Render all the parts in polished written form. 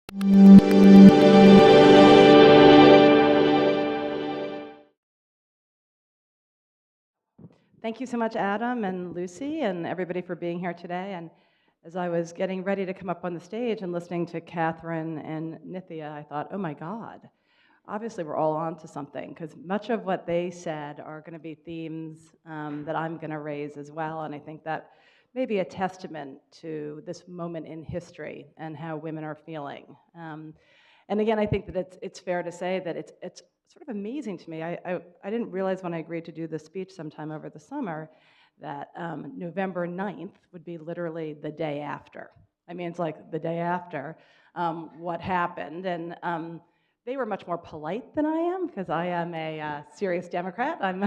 Thank you so much, Adam and Lucy and everybody for being here today. And as I was getting ready to come up on the stage and listening to Catherine and Nithya, I thought, oh my God, obviously we're all on to something, because much of what they said are going to be themes that I'm going to raise as well. And I think that may be a testament to this moment in history and how women are feeling. And again, I think that it's fair to say that it's sort of amazing to me. I didn't realize when I agreed to do this speech sometime over the summer that November 9th would be literally the day after. I mean, it's like the day after what happened. And they were much more polite than I am, because I am a serious Democrat. I'm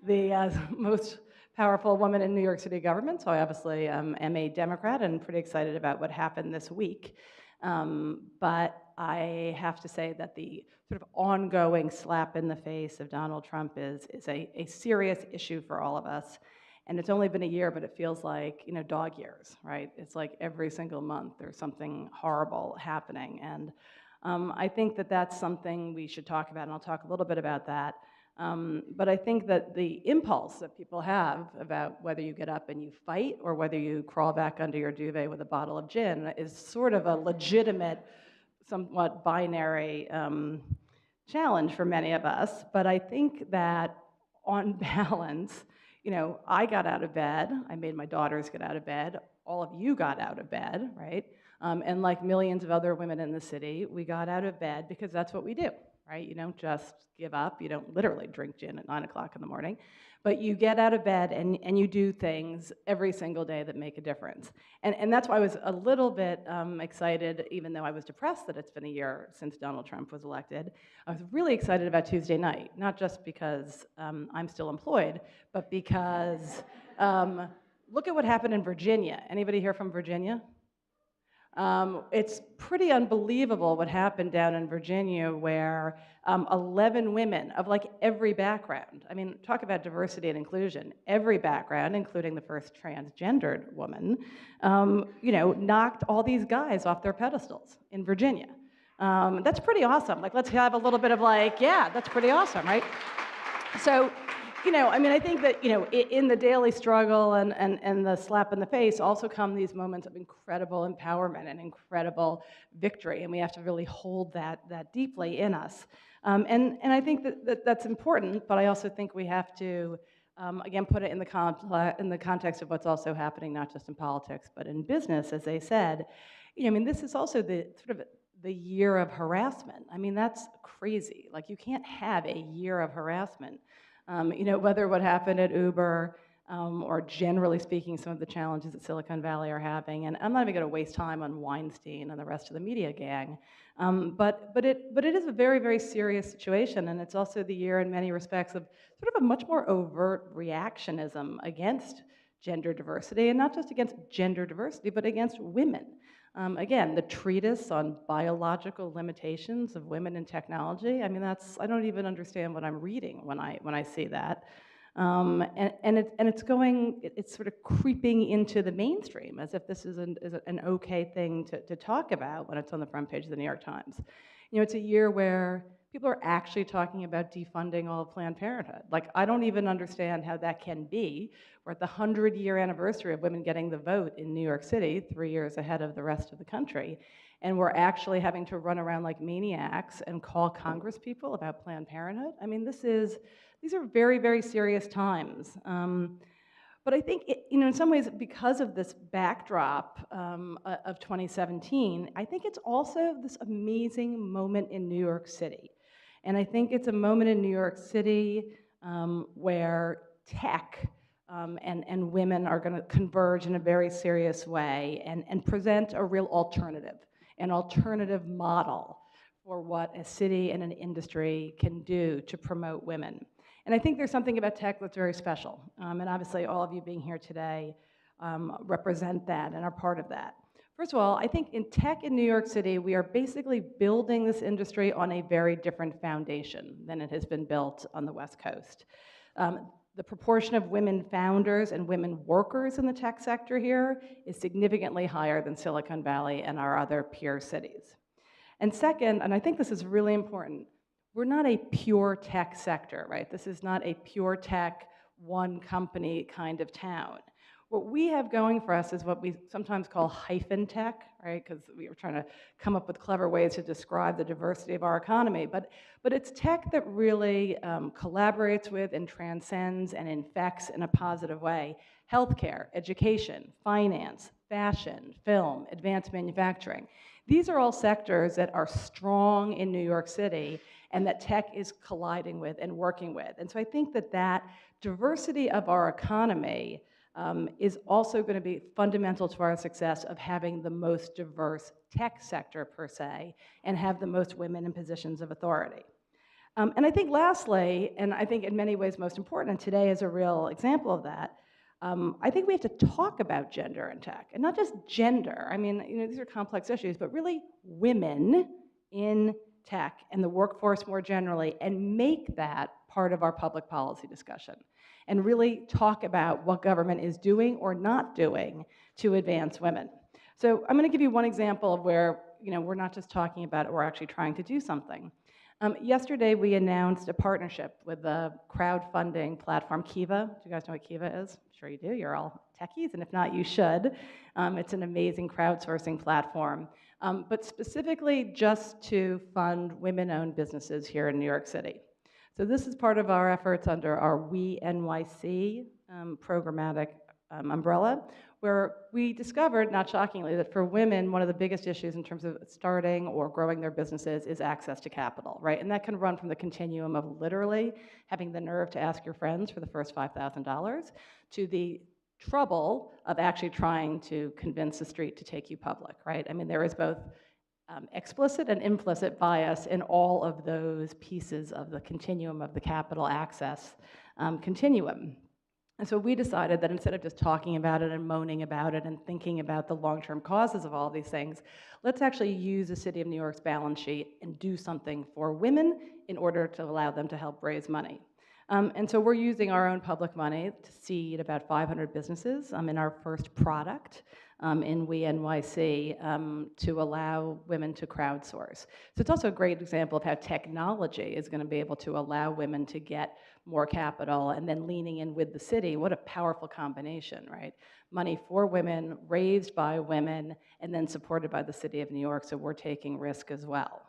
the most powerful woman in New York City government, so I obviously am a Democrat and pretty excited about what happened this week. But I have to say that the sort of ongoing slap in the face of Donald Trump is a serious issue for all of us. And it's only been a year, but it feels like, dog years, right? It's like every single month there's something horrible happening. And I think that that's something we should talk about, and I'll talk a little bit about that. But I think that the impulse that people have about whether you get up and you fight or whether you crawl back under your duvet with a bottle of gin is sort of a legitimate, somewhat binary challenge for many of us. But I think that on balance, I got out of bed, I made my daughters get out of bed, all of you got out of bed, right? And like millions of other women in the city, we got out of bed because that's what we do, right? You don't just give up, you don't literally drink gin at 9 o'clock in the morning, but you get out of bed and you do things every single day that make a difference. And that's why I was a little bit excited, even though I was depressed that it's been a year since Donald Trump was elected. I was really excited about Tuesday night, not just because I'm still employed, but because look at what happened in Virginia. Anybody here from Virginia? It's pretty unbelievable what happened down in Virginia, where 11 women of like every background, I mean, talk about diversity and inclusion, every background, including the first transgendered woman, knocked all these guys off their pedestals in Virginia. That's pretty awesome. Like, let's have a little bit of like, yeah, that's pretty awesome, right? So, I think that, in the daily struggle and the slap in the face also come these moments of incredible empowerment and incredible victory, and we have to really hold that deeply in us. And I think that's important, but I also think we have to, again, put it in the context of what's also happening, not just in politics, but in business, as they said. This is also the sort of the year of harassment. I mean, that's crazy. Like, you can't have a year of harassment. Whether what happened at Uber or generally speaking, some of the challenges that Silicon Valley are having. And I'm not even going to waste time on Weinstein and the rest of the media gang. But it is a very, very serious situation. And it's also the year in many respects of sort of a much more overt reactionism against gender diversity, and not just against gender diversity, but against women. Again, the treatise on biological limitations of women in technology. I mean, I don't even understand what I'm reading when I see that. It's sort of creeping into the mainstream as if this is an okay thing to talk about when it's on the front page of the New York Times. It's a year where people are actually talking about defunding all of Planned Parenthood. Like, I don't even understand how that can be. We're at the 100-year anniversary of women getting the vote in New York City, 3 years ahead of the rest of the country. And we're actually having to run around like maniacs and call Congress people about Planned Parenthood. I mean, these are very, very serious times. But I think, in some ways, because of this backdrop of 2017, I think it's also this amazing moment in New York City. And I think it's a moment in New York City where tech and women are going to converge in a very serious way and present a real alternative, an alternative model for what a city and an industry can do to promote women. And I think there's something about tech that's very special. And obviously, all of you being here today represent that and are part of that. First of all, I think in tech in New York City, we are basically building this industry on a very different foundation than it has been built on the West Coast. The proportion of women founders and women workers in the tech sector here is significantly higher than Silicon Valley and our other peer cities. And second, and I think this is really important, we're not a pure tech sector, right? This is not a pure tech, one company kind of town. What we have going for us is what we sometimes call hyphen tech, right? Because we were trying to come up with clever ways to describe the diversity of our economy. But it's tech that really collaborates with and transcends and infects in a positive way healthcare, education, finance, fashion, film, advanced manufacturing. These are all sectors that are strong in New York City and that tech is colliding with and working with. And so I think that that diversity of our economy is also going to be fundamental to our success of having the most diverse tech sector per se and have the most women in positions of authority. And I think lastly, and I think in many ways most important, and today is a real example of that, I think we have to talk about gender in tech, and not just gender. I mean, these are complex issues, but really women in tech and the workforce more generally, and make that part of our public policy discussion, and really talk about what government is doing or not doing to advance women. So I'm going to give you one example of where we're not just talking about it, we're actually trying to do something. Yesterday, we announced a partnership with the crowdfunding platform Kiva. Do you guys know what Kiva is? I'm sure you do. You're all techies, and if not, you should. It's an amazing crowdsourcing platform, but specifically just to fund women-owned businesses here in New York City. So this is part of our efforts under our We NYC programmatic umbrella, where we discovered, not shockingly, that for women, one of the biggest issues in terms of starting or growing their businesses is access to capital, right? And that can run from the continuum of literally having the nerve to ask your friends for the first $5,000 to the trouble of actually trying to convince the street to take you public, right? I mean, there is both explicit and implicit bias in all of those pieces of the continuum of the capital access continuum. And so we decided that instead of just talking about it and moaning about it and thinking about the long-term causes of all of these things, let's actually use the City of New York's balance sheet and do something for women in order to allow them to help raise money. And so we're using our own public money to seed about 500 businesses in our first product in We NYC to allow women to crowdsource. So it's also a great example of how technology is going to be able to allow women to get more capital and then leaning in with the city. What a powerful combination, right? Money for women, raised by women, and then supported by the City of New York, so we're taking risk as well.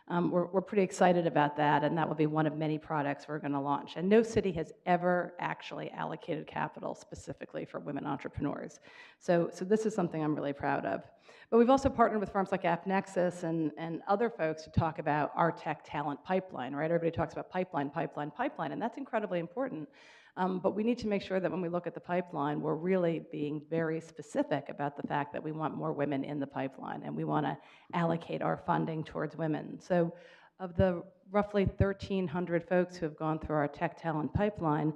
We're pretty excited about that, and that will be one of many products we're going to launch. And no city has ever actually allocated capital specifically for women entrepreneurs. So this is something I'm really proud of. But we've also partnered with firms like AppNexus and other folks to talk about our tech talent pipeline, right? Everybody talks about pipeline, and that's incredibly important. But we need to make sure that when we look at the pipeline, we're really being very specific about the fact that we want more women in the pipeline, and we want to allocate our funding towards women. So of the roughly 1,300 folks who have gone through our tech talent pipeline,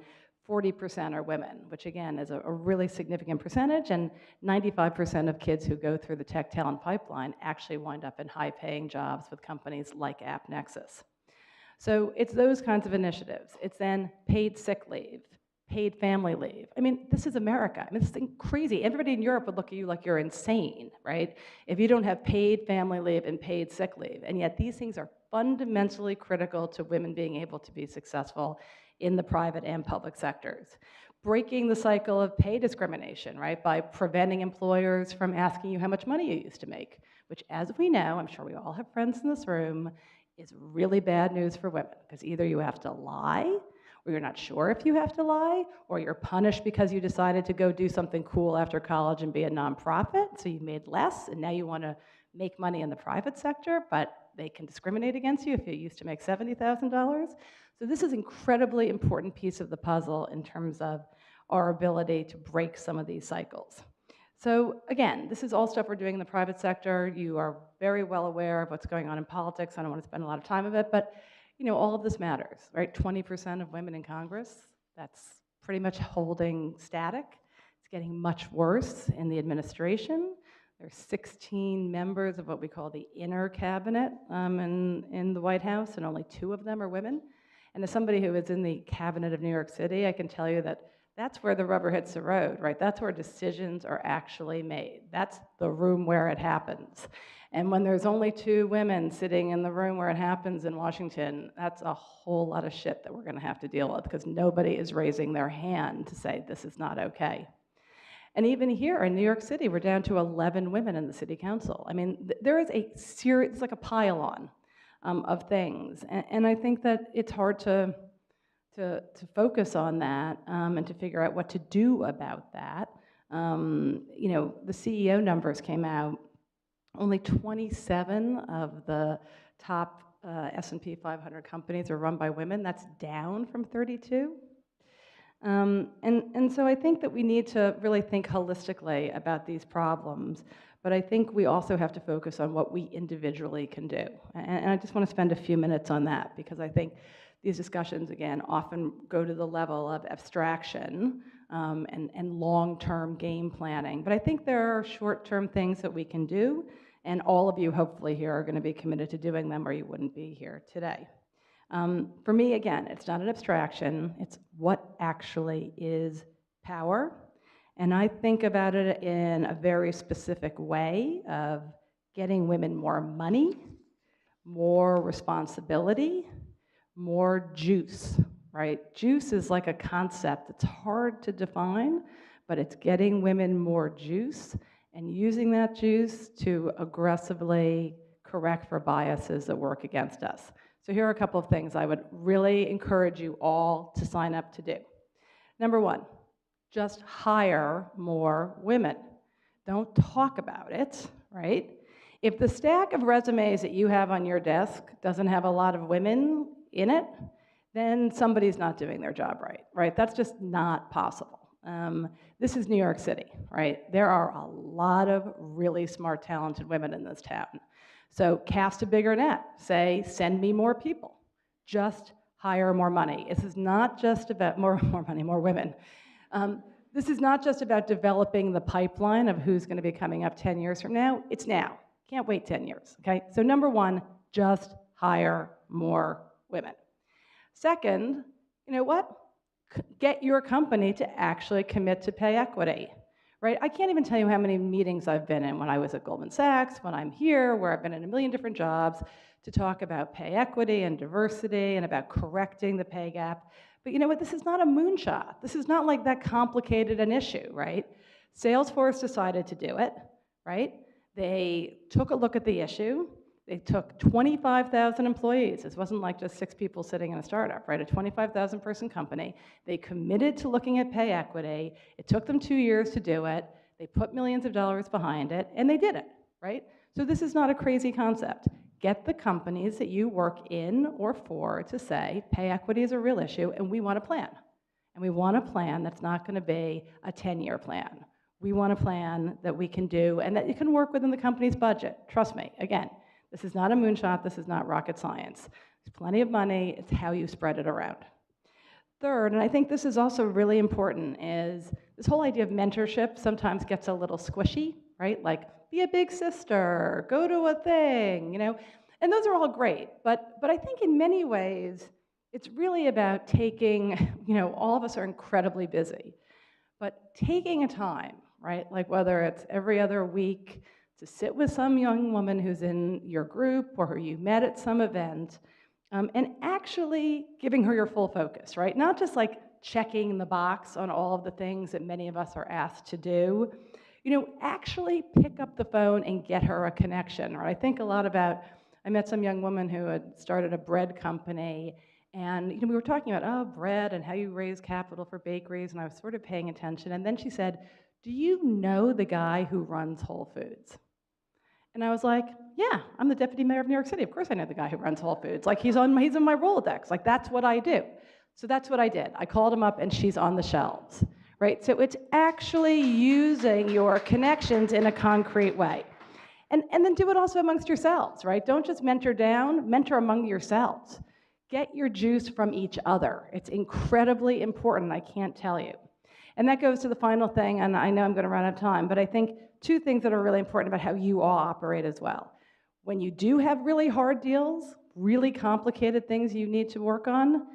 40% are women, which again is a really significant percentage, and 95% of kids who go through the tech talent pipeline actually wind up in high-paying jobs with companies like AppNexus. So it's those kinds of initiatives. It's then paid sick leave, paid family leave. I mean, this is America. I mean, this is crazy. Everybody in Europe would look at you like you're insane, right? If you don't have paid family leave and paid sick leave. And yet these things are fundamentally critical to women being able to be successful in the private and public sectors. Breaking the cycle of pay discrimination, right, by preventing employers from asking you how much money you used to make, which, as we know, I'm sure we all have friends in this room, is really bad news for women, because either you have to lie, or you're not sure if you have to lie, or you're punished because you decided to go do something cool after college and be a nonprofit, so you made less, and now you want to make money in the private sector, but they can discriminate against you if you used to make $70,000. So this is an incredibly important piece of the puzzle in terms of our ability to break some of these cycles. So again, this is all stuff we're doing in the private sector. You are very well aware of what's going on in politics. I don't want to spend a lot of time of it, but all of this matters, right? 20% of women in Congress, that's pretty much holding static. It's getting much worse in the administration. There's 16 members of what we call the inner cabinet in the White House, and only 2 of them are women. And as somebody who is in the cabinet of New York City, I can tell you that that's where the rubber hits the road, right? That's where decisions are actually made. That's the room where it happens. And when there's only 2 women sitting in the room where it happens in Washington, that's a whole lot of shit that we're going to have to deal with because nobody is raising their hand to say this is not okay. And even here in New York City, we're down to 11 women in the city council. I mean, there is a serious, it's like a pile-on of things. And I think that it's hard to focus on that and to figure out what to do about that. You know, the CEO numbers came out. Only 27 of the top S&P 500 companies are run by women. That's down from 32. And so I think that we need to really think holistically about these problems, but I think we also have to focus on what we individually can do. And I just want to spend a few minutes on that because I think these discussions, again, often go to the level of abstraction and long-term game planning. But I think there are short-term things that we can do, and all of you hopefully here are going to be committed to doing them or you wouldn't be here today. For me, again, it's not an abstraction, it's what actually is power. And I think about it in a very specific way of getting women more money, more responsibility, more juice, right? Juice is like a concept. It's hard to define, but it's getting women more juice and using that juice to aggressively correct for biases that work against us. So here are a couple of things I would really encourage you all to sign up to do. Number 1, just hire more women. Don't talk about it, right? If the stack of resumes that you have on your desk doesn't have a lot of women in it, then somebody's not doing their job right? That's just not possible. This is New York City, right? There are a lot of really smart, talented women in this town. So cast a bigger net. Say, send me more people. Just hire more money. This is not just about more money, more women. This is not just about developing the pipeline of who's going to be coming up 10 years from now. It's now. Can't wait 10 years, okay? So number 1, just hire more women. Second, you know what? Get your company to actually commit to pay equity, right? I can't even tell you how many meetings I've been in when I was at Goldman Sachs, when I'm here, where I've been in a million different jobs to talk about pay equity and diversity and about correcting the pay gap. But you know what? This is not a moonshot. This is not like that complicated an issue, right? Salesforce decided to do it, right? They took a look at the issue. They took 25,000 employees. This wasn't like just 6 people sitting in a startup, right? A 25,000 person company. They committed to looking at pay equity. It took them 2 years to do it. They put millions of dollars behind it, and they did it, right? So this is not a crazy concept. Get the companies that you work in or for to say, pay equity is a real issue, and we want a plan. And we want a plan that's not going to be a 10-year plan. We want a plan that we can do and that you can work within the company's budget. Trust me, again, this is not a moonshot, this is not rocket science. There's plenty of money, it's how you spread it around. Third, and I think this is also really important, is this whole idea of mentorship sometimes gets a little squishy, right? Like, be a big sister, go to a thing, you know? And those are all great, but I think in many ways, it's really about taking, you know, all of us are incredibly busy, but taking a time, right? Like whether it's every other week, to sit with some young woman who's in your group or who you met at some event, and actually giving her your full focus, right? Not just like checking the box on all of the things that many of us are asked to do. You know, actually pick up the phone and get her a connection, right? I think a lot about, I met some young woman who had started a bread company, and you know, we were talking about, oh, bread and how you raise capital for bakeries, and I was sort of paying attention, and then she said, do you know the guy who runs Whole Foods? And I was like, yeah, I'm the deputy mayor of New York City. Of course I know the guy who runs Whole Foods. Like, he's in my Rolodex. Like, that's what I do. So that's what I did. I called him up, and she's on the shelves, right? So it's actually using your connections in a concrete way. And then do it also amongst yourselves, right? Don't just mentor down, mentor among yourselves. Get your juice from each other. It's incredibly important, I can't tell you. And that goes to the final thing, and I know I'm going to run out of time, but I think 2 things that are really important about how you all operate as well. When you do have really hard deals, really complicated things you need to work on,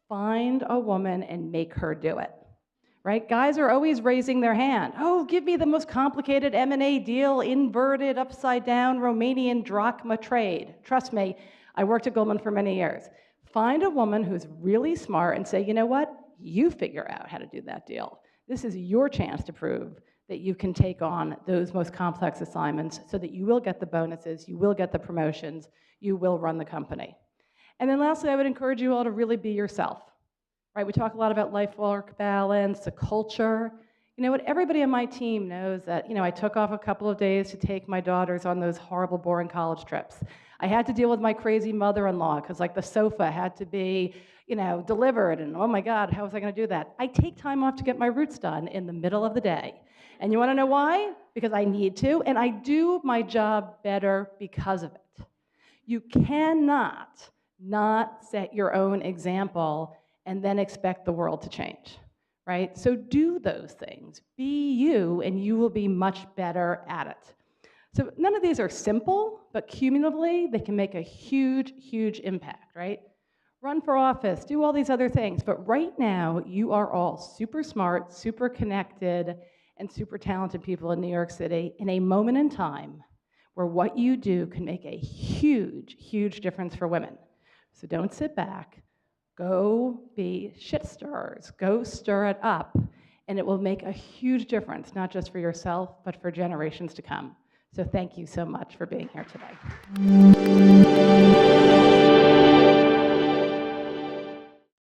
find a woman and make her do it, right? Guys are always raising their hand. Oh, give me the most complicated M&A deal, inverted, upside down, Romanian drachma trade. Trust me, I worked at Goldman for many years. Find a woman who's really smart and say, you know what? You figure out how to do that deal. This is your chance to prove that you can take on those most complex assignments so that you will get the bonuses, you will get the promotions, you will run the company. And then lastly, I would encourage you all to really be yourself, right? We talk a lot about life-work balance, the culture. You know what, everybody on my team knows that, I took off a couple of days to take my daughters on those horrible, boring college trips. I had to deal with my crazy mother-in-law because the sofa had to be, delivered, and oh my God, how was I gonna do that? I take time off to get my roots done in the middle of the day. And you wanna know why? Because I need to, and I do my job better because of it. You cannot not set your own example and then expect the world to change, right? So do those things. Be you, and you will be much better at it. So none of these are simple, but cumulatively, they can make a huge, huge impact, right? Run for office, do all these other things, but right now, you are all super smart, super connected, and super talented people in New York City in a moment in time where what you do can make a huge, huge difference for women. So don't sit back. Go be shit stirrers. Go stir it up, and it will make a huge difference, not just for yourself, but for generations to come. So thank you so much for being here today.